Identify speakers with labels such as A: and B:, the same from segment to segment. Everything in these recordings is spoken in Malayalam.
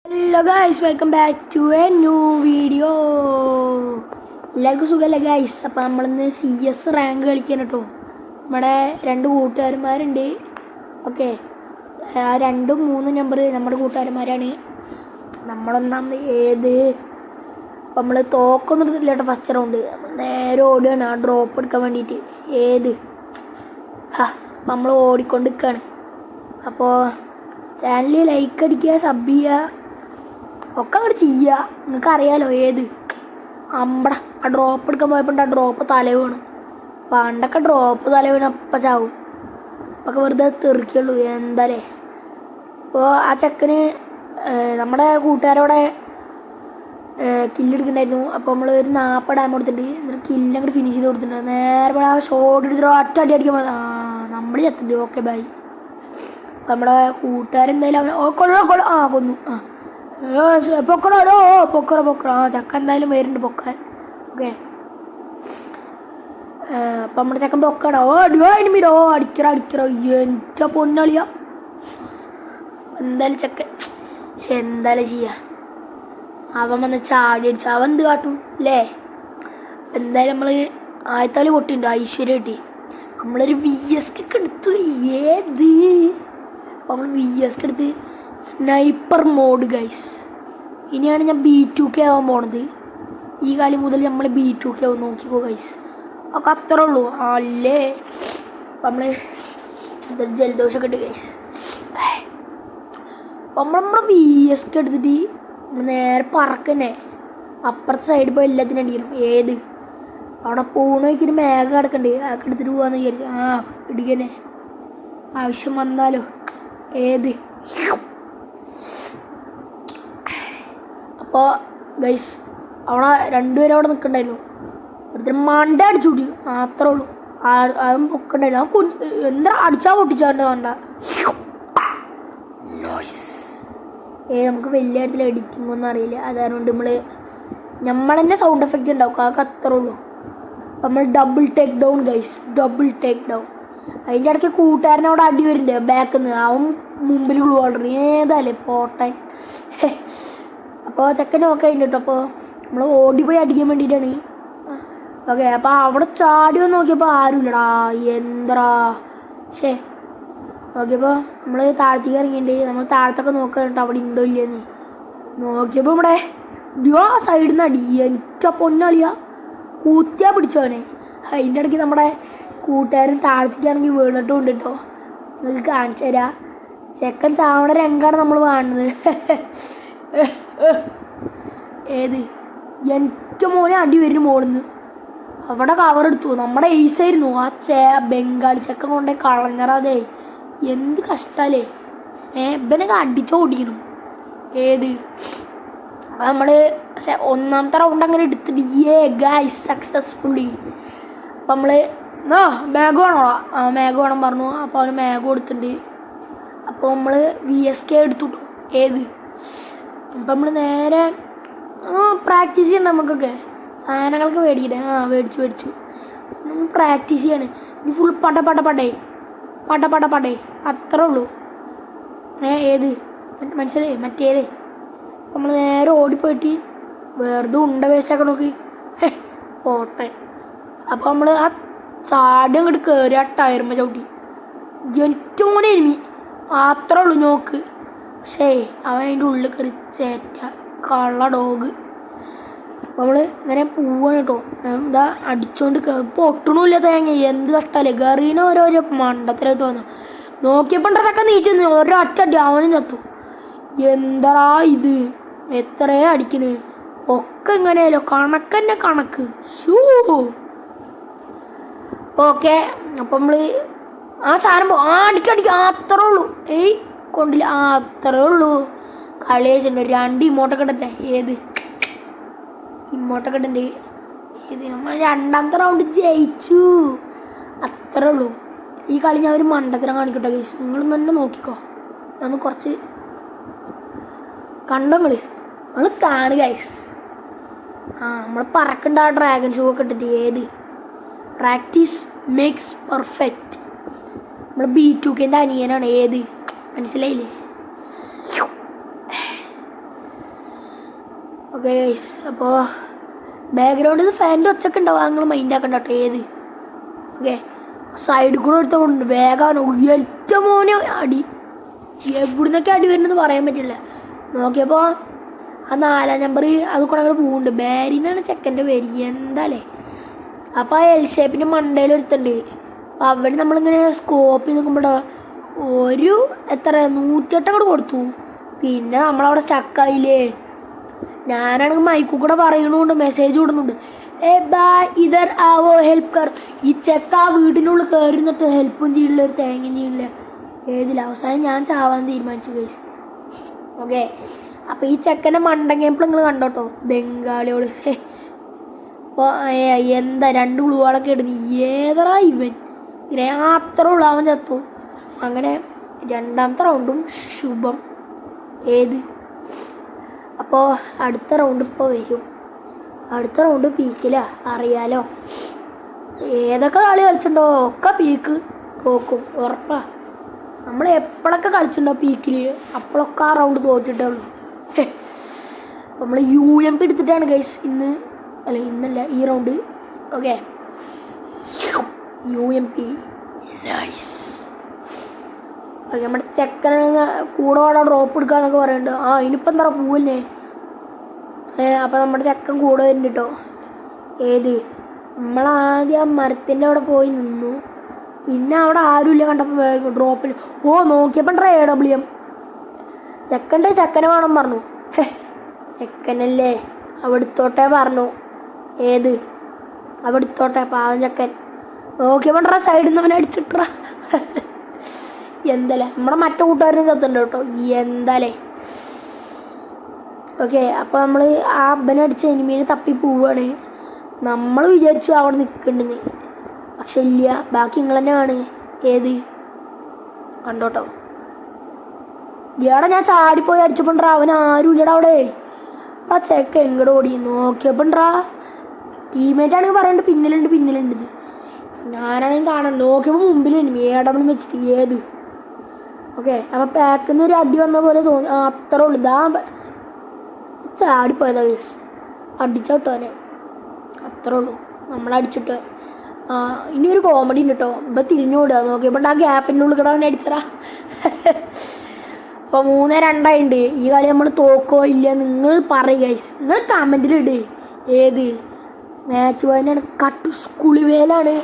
A: Hello guys, welcome back to a new video. എല്ലാവർക്കും സുഖമല്ലേ ഗൈസ്? അപ്പോൾ നമ്മളിന്ന് CS റാങ്ക് കളിക്കാൻ കേട്ടോ. നമ്മുടെ രണ്ട് കൂട്ടുകാരന്മാരുണ്ട്. ഓക്കെ, ആ 2, 3 നമ്പർ നമ്മുടെ കൂട്ടുകാരന്മാരാണ്. നമ്മളൊന്നാമത് അപ്പം നമ്മൾ തോക്കൊന്നും എടുത്തില്ല കേട്ടോ. ഫസ്റ്റ് റൗണ്ട് നേരെ ഓടുകയാണ് ആ ഡ്രോപ്പ് എടുക്കാൻ വേണ്ടിയിട്ട്. നമ്മൾ ഓടിക്കൊണ്ട് നിൽക്കുകയാണ്. അപ്പോൾ ചാനൽ ലൈക്ക് അടിക്കുക, സബ് ചെയ്യുക ഒക്കെ അങ്ങോട്ട് ചെയ്യുക. നിങ്ങൾക്ക് അറിയാലോ അമ്പട ആ ഡ്രോപ്പ് എടുക്കാൻ പോയപ്പോൾ ആ ഡ്രോപ്പ് തല വീണ്. പണ്ടൊക്കെ ഡ്രോപ്പ് തല വീണ് അപ്പം ചാവും. അപ്പൊക്കെ വെറുതെ തെറിക്കുള്ളൂ എന്താലേ. അപ്പോൾ ആ ചെക്കന് നമ്മുടെ കൂട്ടുകാരോടെ കില്ലെടുക്കണ്ടായിരുന്നു. അപ്പോൾ നമ്മൾ ഒരു 40 ഡാം കൊടുത്തിട്ട് എന്നിട്ട് കില്ല് അങ്ങോട്ട് ഫിനിഷ് ചെയ്ത് കൊടുത്തിട്ടുണ്ട്. നേരെ ആ ഷോട്ട് എടുത്തിട്ട് ഒറ്റ അടി അടിക്കാൻ നമ്മൾ ചെത്തുണ്ട്. Okay bye. അപ്പം നമ്മുടെ കൂട്ടുകാരെന്തായാലും അവനെ കൊന്നു. പൊക്കറോ പൊക്കറ ചക്ക എന്തായാലും വരുന്നുണ്ട് പൊക്കാൻ. ഓക്കെ, അപ്പം നമ്മുടെ ചക്കൻ പൊക്കണോ അടിമീടോ അടിക്കറോ എൻ്റെ പൊന്നളിയാ. എന്തായാലും ചക്കൻ എന്തായാലും ചെയ്യാ. അവൻ വന്ന് ചാടി അടിച്ചു. അവൻ എന്ത് കാട്ടും അല്ലേ? എന്തായാലും നമ്മൾ ആയത്താളി പൊട്ടിണ്ട് ഐശ്വര്യ കിട്ടി. നമ്മളൊരു VS എടുത്തു. നമ്മൾ VS എടുത്ത് സ്നൈപ്പർ മോഡ് ഗൈസ്. ഇനിയാണ് ഞാൻ B2K ആവാൻ പോണത്. ഈ കളി മുതൽ നമ്മൾ B2K ആവും. നോക്കിക്കോ ഗൈസ്. ഒക്കെ അത്രേ ഉള്ളൂ അല്ലേ. അപ്പം നമ്മൾ എന്തൊരു ജലദോഷമൊക്കെ ഉണ്ട് ഗൈസ്. അപ്പം നമ്മൾ VS എടുത്തിട്ട് നേരെ പറക്കന്നെ അപ്പുറത്തെ സൈഡിൽ പോയി എല്ലാത്തിനും അടിക്കണം. അവിടെ പോകണ വയ്ക്കൊരു മേഘ കിടക്കണ്ട്. അതൊക്കെ എടുത്തിട്ട് പോകാമെന്ന് വിചാരിച്ചു. ഇടിക്കന്നെ ആവശ്യം വന്നാലോ. അപ്പോൾ ഗൈസ് അവിടെ 2 പേരും അവിടെ നിൽക്കണ്ടായിരുന്നു. ഒരുത്തരം മണ്ട അടിച്ചു കൂട്ടി അത്രേ ഉള്ളൂ. അതും പൊക്കണ്ടായിരുന്നു. എന്താ അടിച്ചാൽ പൊട്ടിച്ചാണ്ട് വേണ്ട. നമുക്ക് വലിയ കാര്യത്തിൽ എഡിറ്റിംഗ് ഒന്നും അറിയില്ല. അതുകൊണ്ട് നമ്മൾ തന്നെ സൗണ്ട് എഫക്റ്റ് ഉണ്ടാവും. അതൊക്കെ അത്രേ ഉള്ളൂ. നമ്മൾ double take down guys, double take down. അതിൻ്റെ ഇടയ്ക്ക് കൂട്ടുകാരൻ അവിടെ അടി വരുന്നുണ്ട് ബാക്കിൽ നിന്ന്. അവൻ മുമ്പിൽ ഓർഡർ ഏതായാലേ പോട്ടെ. അപ്പോൾ ചെക്കൻ ഓക്കെ ഉണ്ട് കേട്ടോ. അപ്പോൾ നമ്മൾ ഓടിപ്പോയി അടിക്കാൻ വേണ്ടിയിട്ടാണ്. ഓക്കെ, അപ്പോൾ അവിടെ ചാടി വന്ന് നോക്കിയപ്പോൾ ആരുമില്ലടാ. എന്താ നോക്കിയപ്പോൾ നമ്മൾ താഴത്തേക്ക് ഇറങ്ങിയിട്ടുണ്ട്. നമ്മൾ താഴത്തൊക്കെ നോക്കാൻ കേട്ടോ അവിടെ ഉണ്ടോ ഇല്ലെന്ന്. നോക്കിയപ്പോൾ ഇവിടെ സൈഡിൽ നിന്ന് അടി. എൻ്റെ പൊന്നളിയാ കൂത്തിയാ പിടിച്ചോനെ. അതിൻ്റെ ഇടയ്ക്ക് നമ്മുടെ കൂട്ടുകാരൻ താഴത്തേക്കാണെങ്കിൽ വീണിട്ടും ഉണ്ട് കേട്ടോ. നിങ്ങൾക്ക് കാണിച്ചു തരാം. ചെക്കൻ ചാവണ രംഗാണ് നമ്മൾ കാണുന്നത്. എൻ്റെ മോനെ അടി വരുന്നു മോളിന്ന്. അവിടെ കവർ എടുത്തു. നമ്മുടെ ഏസായിരുന്നു ആ ബംഗാളി ചെക്കൻ കൊണ്ടേ കളഞ്ഞറാതെ. എന്ത് കഷ്ടല്ലേ. ഇവനൊക്കെ അടിച്ചോടിക്കണം. നമ്മൾ ഒന്നാമത്തെ റൗണ്ട് അങ്ങനെ എടുത്തിട്ട് ഗൈസ് സക്സസ്ഫുള്ളി. അപ്പം നമ്മൾ മാഗ് വേണോളാ. മാഗ് വേണം പറഞ്ഞു. അപ്പോൾ അവന് മാഗ് കൊടുത്തിട്ടുണ്ട്. അപ്പോൾ നമ്മൾ VSK എടുത്തു. അപ്പം നമ്മൾ നേരെ പ്രാക്ടീസ് ചെയ്യണം. നമുക്കൊക്കെ സാധനങ്ങളൊക്കെ മേടിക്കട്ടെ. മേടിച്ചു പ്രാക്ടീസ് ചെയ്യാണ്. ഇനി ഫുൾ പടേ അത്രേ ഉള്ളൂ. മനസ്സിലായി മറ്റേത്. നമ്മൾ നേരെ ഓടിപ്പോയിട്ട് വെറുതെ ഉണ്ട വേസ്റ്റാക്കാൻ നോക്കി പോട്ടെ. അപ്പോൾ നമ്മൾ ആ ചാടി അങ്ങോട്ട് കയറി ആ ടയറുമ്പോൾ ചവിട്ടി. ഏറ്റവും മോനെ എനിമി അത്രേ ഉള്ളൂ നോക്ക്. പക്ഷേ അവൻ അതിൻ്റെ ഉള്ളിൽ കയറി ചേറ്റ കള്ള ഡോഗ്. അപ്പോൾ നമ്മൾ ഇങ്ങനെ പോവാണ് കേട്ടോ. എന്താ അടിച്ചോണ്ട് പൊട്ടണമില്ല തേങ്ങ. എന്ത് കഷ്ടമല്ലേ. ഗറീന ഓരോ മണ്ടത്തിലായിട്ട് വന്നു. നോക്കിയപ്പോൾ ചക്ക നീച്ചു ഓരോ അടി അവനും ചത്തു. എന്താ ഇത് എത്രയോ അടിക്കുന്നത് ഒക്കെ ഇങ്ങനെയല്ലോ. കണക്കന്നെ കണക്ക്. ഓക്കെ, അപ്പം നമ്മൾ ആ സാധനം അടിക്കടിക്കുക അത്രേ ഉള്ളൂ. കൊണ്ടില്ല അത്രേ ഉള്ളൂ. കളി വെച്ചിട്ടുണ്ട്. 2 ഇമോട്ടൊക്കെ ഇടട്ടെ. ഇമോട്ടൊക്കെ ഇടണ്ടേ. നമ്മൾ 2ാമത്തെ റൗണ്ട് ജയിച്ചു. അത്രേ ഉള്ളൂ. ഈ കളി ഞാൻ ഒരു മണ്ടത്തരം കാണിക്കട്ടെ ഗൈസ്. നിങ്ങളൊന്ന് തന്നെ നോക്കിക്കോ. ഞാൻ കുറച്ച് കണ്ടോ നിങ്ങൾ കാണുക ഗൈസ്. നമ്മൾ പറക്കണ്ട ആ ഡ്രാഗൺ ഷൂ ഒക്കെ ഇട്ടിട്ട്. Practice makes perfect. നമ്മൾ B2Kൻ്റെ അനിയനാണ്. മനസ്സിലായില്ലേ? ഓക്കെ ഗൈസ്, അപ്പോൾ ബാക്ക്ഗ്രൗണ്ടിൽ നിന്ന് ഫാനിൻ്റെ ഒച്ചൊക്കെ ഉണ്ടാവും, നിങ്ങൾ മൈൻഡ് ആക്കണ്ട കേട്ടോ. ഏത് ഓക്കെ സൈഡിൽ കൂടെ എടുത്തുകൊണ്ട് വേഗമാണ് ഒറ്റ മോനെ അടി. എവിടുന്നൊക്കെ അടി വരുന്നെന്ന് പറയാൻ പറ്റില്ല. നോക്കിയപ്പോൾ ആ 4-ാം നമ്പർ അത് കൂടെ അങ്ങനെ പോകുന്നുണ്ട്. ബാരിന്നാണ് ചെക്കൻ്റെ പേര്, എന്താല്ലേ. അപ്പോൾ ആ എൽ ഷേപ്പിൻ്റെ മണ്ടയിൽ ഒരുത്തുണ്ട്. അപ്പോൾ അവിടെ നമ്മളിങ്ങനെ സ്കോപ്പ് ചെയ്ത് നോക്കുമ്പോൾ ഒരു 108 അങ്ങോട്ട് കൊടുത്തു. പിന്നെ നമ്മളവിടെ സ്റ്റക്കായില്ലേ. ഞാനാണെങ്കിൽ മൈക്കിൽ കൂടെ പറയണുണ്ട്, മെസ്സേജ് വിടുന്നുണ്ട്, ഏ ബാ ഇതർ ആവോ ഹെൽപ്പ് കർ. ഈ ചെക്ക ആ വീടിനുള്ളിൽ കയറി നിന്നിട്ട് ഹെൽപ്പും ചെയ്യില്ല, ഒരു തേങ്ങയും ചെയ്യില്ല. ഏതില്ല അവസാനം ഞാൻ ചാവാൻ തീരുമാനിച്ചു ഗൈസ്. ഓക്കെ, അപ്പോൾ ഈ ചെക്കനെ മണ്ടങ്ങിയപ്പോൾ നിങ്ങൾ കണ്ടോട്ടോ, ബംഗാളിയോട്. അപ്പോൾ എന്താ 2 ഗ്ലൂകളൊക്കെ ഇടുന്നു, ഏതറാ ഇവൻ ഇങ്ങനെ അത്ര ഉള്ളു, അവൻ ചത്തു. അങ്ങനെ 2ാമത്തെ റൗണ്ടും ശുഭം. ഏത് അപ്പോൾ അടുത്ത റൗണ്ട് ഇപ്പോൾ വരും. അടുത്ത റൗണ്ട് പീക്കിലാ, അറിയാലോ. ഏതൊക്കെ കളി കളിച്ചിട്ടുണ്ടോ ഒക്കെ പീക്ക് തോക്കും ഉറപ്പാ. നമ്മൾ എപ്പോഴൊക്കെ കളിച്ചിട്ടുണ്ടോ പീക്കിൽ, അപ്പോഴൊക്കെ ആ റൗണ്ട് തോറ്റിട്ടേ ഉള്ളൂ. നമ്മൾ UMP എടുത്തിട്ടാണ് ഗൈസ് ഇന്നല്ല ഈ റൗണ്ട്. Okay UMP nice. നമ്മുടെ ചെക്കനെ കൂടെ അവിടെ ഡ്രോപ്പ് എടുക്കാന്നൊക്കെ പറയുന്നുണ്ട്. ഇനിയിപ്പോൾ എന്താ പോവല്ലേ. അപ്പോൾ നമ്മുടെ ചെക്കൻ കൂടെ വരുന്നുണ്ട് കേട്ടോ. ഏത് നമ്മളാദ്യം ആ മരത്തിൻ്റെ അവിടെ പോയി നിന്നു. പിന്നെ അവിടെ ആരുമില്ല കണ്ടപ്പോൾ ഡ്രോപ്പിൽ നോക്കിയപ്പോൾ AWM ചെക്കനെ വേണം പറഞ്ഞു. ചെക്കനല്ലേ അവിടുത്തോട്ടെ പറഞ്ഞു. ഏത് അവിടുത്തോട്ടെ പാവം ചെക്കൻ. നോക്കിയപ്പോൾ സൈഡിൽ നിന്ന് അവനെ അടിച്ചിട്ടാ. എന്താലേ നമ്മുടെ മറ്റേ കൂട്ടുകാരനും ചത്തുണ്ട് കേട്ടോ. എന്താലേ. ഓക്കെ, അപ്പോൾ നമ്മൾ ആ അടിച്ച എനിമീനെ തപ്പി പോവുകയാണ്. നമ്മൾ വിചാരിച്ചു അവിടെ നിൽക്കണ്ടെന്ന്, പക്ഷെ ഇല്ല, ബാക്കി നിങ്ങൾ തന്നെ ആണ്. ഏത് കണ്ടോട്ടോ. ഇയാടെ ഞാൻ ചാടിപ്പോയി അടിച്ചപ്പോണ്ടാ അവൻ ആരും ഇല്ലടാ അവിടെ. ആ ചെക്ക എങ്ങോട്ട് ഓടി. നോക്കിയപ്പോണ്ടാ ടീമേറ്റ് ആണെങ്കിൽ പറയണ്ട് പിന്നിലുണ്ട്. ഞാനാണെങ്കിൽ കാണാൻ നോക്കിയപ്പോൾ മുമ്പിൽ എനിമി AW വെച്ചിട്ട്. ഏത് ഓക്കെ, അപ്പോൾ പാക്കിൽ നിന്ന് ഒരു അടി വന്ന പോലെ തോന്നി. അത്രേ ഉള്ളൂ. ഇതാ ചാടിപ്പോയതാ ഗൈസ്, അടിച്ചോട്ടോനെ. അത്രേ ഉള്ളൂ, നമ്മളടിച്ചിട്ട്. ഇനി ഒരു കോമഡി ഉണ്ട് കേട്ടോ. ഇപ്പം തിരിഞ്ഞോടുക നോക്കിയപ്പോൾ ആ ഗ്യാപ്പിൻ്റെ ഉള്ളിൽ കിടന്ന് അടിച്ചടാ. അപ്പോൾ 3-2 ഈ കളി നമ്മൾ തോക്കോ ഇല്ല നിങ്ങൾ പറയുക ഗൈസ്, നിങ്ങൾ കമൻറ്റിലിട്. ഏത് മാച്ച് പോയിട്ടാണ് കട്ടുസ്കുളിവേലാണ്.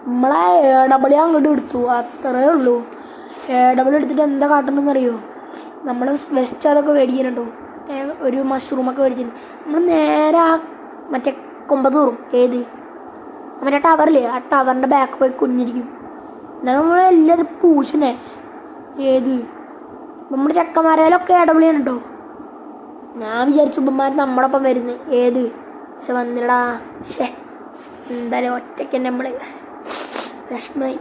A: നമ്മളെ AW അങ്ങോട്ട് എടുത്തു, അത്രേ ഉള്ളൂ. AW എടുത്തിട്ട് എന്താ കാട്ടണമെന്ന് അറിയോ, നമ്മൾ വെസ്റ്റ് അതൊക്കെ മേടിക്കുന്നുണ്ടോ, ഒരു മഷ്റൂമൊക്കെ മേടിച്ചിട്ടുണ്ട്. നമ്മൾ നേരെ മറ്റേ കൊമ്പത്ത് കയറും. ഏത് മറ്റേ ടവറില്ലേ, ആ ടവറിൻ്റെ ബാക്ക് പോയി കുഞ്ഞിരിക്കും. എന്നാലും നമ്മളെല്ലാവരും പൂശനെ. ഏത് നമ്മുടെ ചെക്കന്മാരേലൊക്കെ AW ആണ് കേട്ടോ. ഞാൻ വിചാരിച്ചു ഉപ്പന്മാർ നമ്മളൊപ്പം വരുന്നത്. ഏത് പക്ഷെ വന്നില്ലടാ. എന്തായാലും ഒറ്റയ്ക്ക് തന്നെ നമ്മൾ വിഷമായി.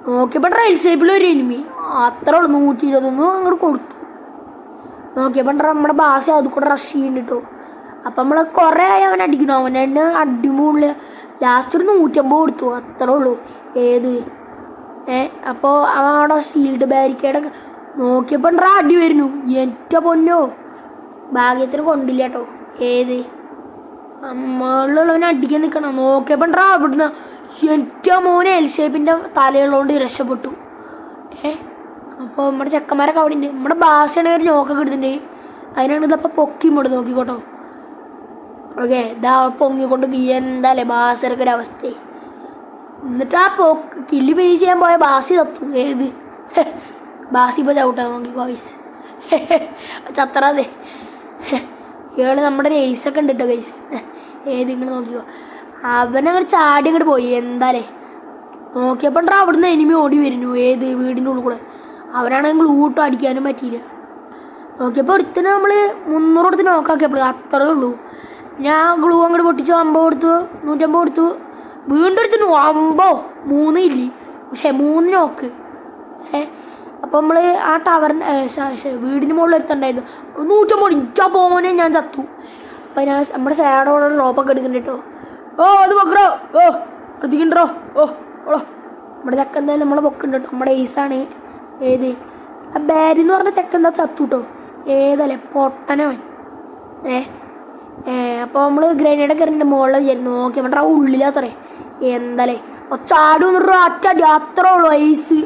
A: നോക്കിയപ്പോൾ റെയിൽ ഷേപ്പിൽ ഒരു എനിമി, അത്രേ ഉള്ളൂ. 121 അങ്ങോട്ട് കൊടുത്തു. നോക്കിയപ്പോൾ നമ്മുടെ ഭാഷ അത് കൂടെ റഷ് ചെയ്യുന്നുണ്ട് കേട്ടോ. അപ്പം നമ്മൾ കുറേ ആയി അവൻ അടിക്കണം. അവനെ അടിമുള്ളിൽ ലാസ്റ്റ് ഒരു 150 കൊടുത്തു, അത്രേ ഉള്ളൂ. ഏത് അപ്പോൾ അവൻ അവിടെ ഷീൽഡ് ബാരിക്കേഡൊക്കെ നോക്കിയപ്പോൾ അടി വരുന്നു. എൻ്റെ പൊന്നോ, ഭാഗ്യത്തിന് കൊണ്ടില്ല കേട്ടോ. ഏത് നമ്മളുള്ളവനെ അടിക്കാൻ നിൽക്കണം. നോക്കിയപ്പോൾ അവിടുന്ന് എൻ്റെ മോനെ എൽ ഷേപ്പിൻ്റെ തലയുള്ളതുകൊണ്ട് രക്ഷപ്പെട്ടു. അപ്പോൾ നമ്മുടെ ചെക്കന്മാരൊക്കെ അവിടെ ഉണ്ട്. നമ്മുടെ ഭാഷയാണെങ്കിൽ ഒരു നോക്കൊക്കെ എടുത്തിട്ടുണ്ട്. അതിനാണ് ഇതപ്പോൾ പൊക്കി ഇങ്ങോട്ട് നോക്കിക്കോട്ടോ. ഓക്കെ, ഇതാ പൊങ്ങിക്കൊണ്ട് എന്താല്ലേ ബാസരൊക്കെ ഒരു അവസ്ഥ. എന്നിട്ട് ആ കില്ലി ഫിനിഷ് ചെയ്യാൻ പോയ ബാസി തത്തു. ഏത് ബാസി ഇപ്പോൾ ചവിട്ടാ നോക്കിക്കോ ഗൈസ്. ചത്തറാതെ ഇയാൾ നമ്മുടെ റേസൊക്കെ ഉണ്ട് കേട്ടോ ഗൈസ്. ഏത് നിങ്ങൾ നോക്കിക്കോ. അവനങ്ങോട്ട് ചാടി അങ്ങോട്ട് പോയി. എന്താലേ നോക്കിയപ്പോൾ അവിടുന്ന് എനിമി ഓടി വരുന്നു. ഏത് വീടിൻ്റെ ഉള്ളിൽ കൂടെ. അവനാണെങ്കിൽ ഊട്ടും അടിക്കാനും പറ്റിയില്ല. നോക്കിയപ്പോൾ ഒരുത്തിന് നമ്മൾ 300 കൊടുത്ത് നോക്കാക്കിയപ്പോൾ അത്രേ ഉള്ളൂ. ഞാൻ ഗ്ലൂ അങ്ങോട്ട് പൊട്ടിച്ചു. 50 കൊടുത്തു, 150 കൊടുത്തു. വീണ്ടും ഒരുത്തിന് 3 ഇല്ലേ, പക്ഷേ 3 നോക്ക്. അപ്പോൾ നമ്മൾ ആ ടവറിൻ്റെ വീടിന് മുകളിൽ എടുത്തുണ്ടായിരുന്നു. 150 ഇഞ്ചാ പോനെ ഞാൻ ചത്തു. അപ്പോൾ ഞാൻ നമ്മുടെ സൈഡോടെ ഡ്രോപ്പൊക്കെ എടുക്കുന്നുണ്ട് കേട്ടോ. അത് പൊക്കറോ, ശ്രദ്ധിക്കണ്ടോ. നമ്മുടെ ചക്ക എന്തായാലും നമ്മളെ പൊക്കുണ്ട് കേട്ടോ. നമ്മുടെ ഏസാണ്. ഏത് ആ ബാരി എന്ന് പറഞ്ഞ ചെക്ക എന്താ ചത്തു കേട്ടോ. ഏതല്ലേ പൊട്ടനവൻ. അപ്പോൾ നമ്മൾ ഗ്രനേഡൊക്കെ എറിഞ്ഞിട്ട് മുകളിൽ വിചാരിച്ചു നോക്കി നമ്മുടെ ആ ഉള്ളിലാത്രേ എന്താലേ ചാടും അറ്റടി അത്രേ ഉള്ളൂ ഐസ്.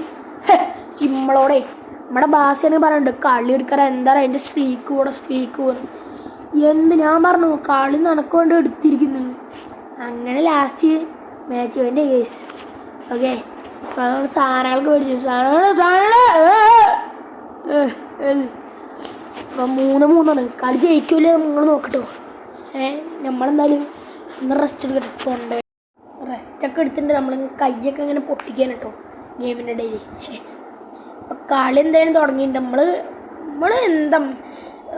A: നമ്മളോടെ നമ്മുടെ ബാസിയാണ് പറയുന്നുണ്ട് കളി എടുക്കാറ് എന്താ അതിൻ്റെ സ്ട്രീക്ക് പോകുന്നു ഞാൻ പറഞ്ഞു കളി നടക്കൊണ്ട് എടുത്തിരിക്കുന്നു. അങ്ങനെ ലാസ്റ്റ് മാച്ച് വേണ്ട കേസ്. ഓക്കെ സാധനങ്ങൾക്ക് മേടിച്ചു അപ്പം 3-3 കളി ജയിക്കൂലേ നിങ്ങൾ നോക്കട്ടോ. നമ്മളെന്തായാലും ഇന്ന് റെസ്റ്റ് എടുക്കട്ടെ. തൊണ്ട റെസ്റ്റൊക്കെ എടുത്തിട്ടുണ്ട് നമ്മൾ കൈയൊക്കെ ഇങ്ങനെ പൊട്ടിക്കാൻ കേട്ടോ ഗെയിമിൻ്റെ ഇടയിൽ. അപ്പം കളി എന്തായാലും തുടങ്ങിയിട്ടുണ്ട്. നമ്മൾ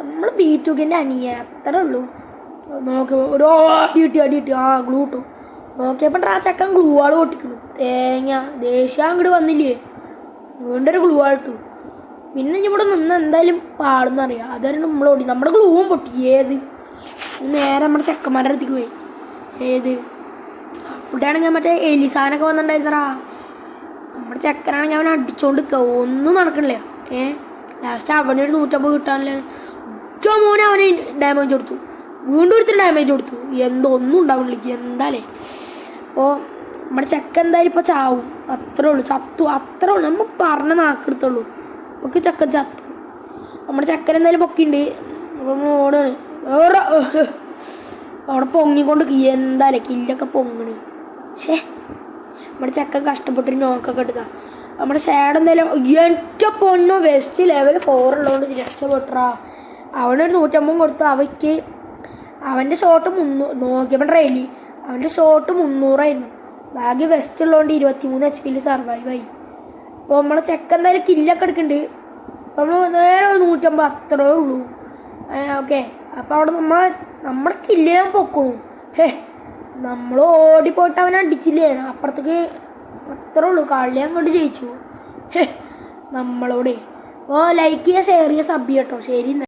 A: നമ്മൾ B2Kൻ്റെ അനിയ അത്രേ ഉള്ളൂ. നോക്കി ഒരു അടി ഗ്ലൂ ഇട്ടു. നോക്കിയപ്പോൾ ആ ചക്കൻ ഗ്ലൂ ആൾ പൊട്ടിക്കുന്നു. തേങ്ങ ദേഷ്യം അങ്ങോട്ട് വന്നില്ലേ വീണ്ടും ഒരു ഗ്ലൂ ആൾ ഇട്ടു. പിന്നെ ഇവിടെ നിന്ന് എന്തായാലും പാളെന്നറിയാം അതായിരുന്നു നമ്മളോടി നമ്മുടെ ഗ്ലൂവും പൊട്ടി. നേരെ നമ്മുടെ ചെക്കന്മാരുടെ അടുത്തേക്ക് പോയി. ഫുഡാണെങ്കിൽ മറ്റേ എലിസാനൊക്കെ വന്നിട്ടുണ്ടായിരുന്നറാ. നമ്മുടെ ചെക്കനാണെങ്കിൽ അവൻ അടിച്ചോണ്ട് നിൽക്കുക ഒന്നും നടക്കണില്ല. ലാസ്റ്റ് അവനൊരു 150 കിട്ടാനില്ല. മോനെ അവന് ഡാമേജ് കൊടുത്തു. വീണ്ടും ഒരുത്തിന് ഡാമേജ് കൊടുത്തു. ഒന്നും ഉണ്ടാവുന്നില്ല എന്താലേ. അപ്പോൾ നമ്മുടെ ചെക്ക എന്തായാലും ഇപ്പോൾ ചാവും. അത്രേ ഉള്ളൂ അത്രേ ഉള്ളൂ. നമ്മൾ പറഞ്ഞ നാക്കെടുത്തുള്ളൂ. ഒക്കെ ചക്കൻ ചത്തു. നമ്മുടെ ചക്കൻ എന്തായാലും പൊക്കിണ്ട്. അപ്പം ഓടാണ് അവിടെ പൊങ്ങിക്കൊണ്ട് എന്താലേ കില്ലൊക്കെ പൊങ്ങണ്. നമ്മുടെ ചക്കൻ കഷ്ടപ്പെട്ടൊരു നോക്കൊക്കെ എടുക്കാം. നമ്മുടെ ഷാഡ് എന്തായാലും ഏറ്റവും പൊണ്ണോ വെസ്റ്റ് ലെവൽ 4 ഉള്ളതുകൊണ്ട് രക്ഷപ്പെട്ടാ. അവനൊരു 150 കൊടുത്തു. അവൻ്റെ ഷോട്ട് 300 നോക്കിയപ്പോൾ റെയിലി അവൻ്റെ ഷോട്ട് 300 ബാക്കി വെസ്റ്റ് ഉള്ളതുകൊണ്ട് 23 HP സർവൈവായി. അപ്പോൾ നമ്മളെ ചെക്കൻ എന്തായാലും കില്ലൊക്കെ എടുക്കുന്നുണ്ട്. അപ്പോൾ നമ്മൾ നേരെ 150 അത്രേ ഉള്ളൂ. ഓക്കെ അപ്പോൾ അവിടെ നമ്മുടെ കില്ലിനെ പൊക്കണു. നമ്മൾ ഓടിപ്പോയിട്ട് അവനെ അടിച്ചില്ലേ അപ്പുറത്തേക്ക്. അത്രേ ഉള്ളൂ. കളി അങ്ങോട്ട് ജയിച്ചു നമ്മളോടെ. ലൈക്ക് ചെയ്യുക ഷെയർ ചെയ്യുക സബ് ചെയ്യട്ടോ. ശരി.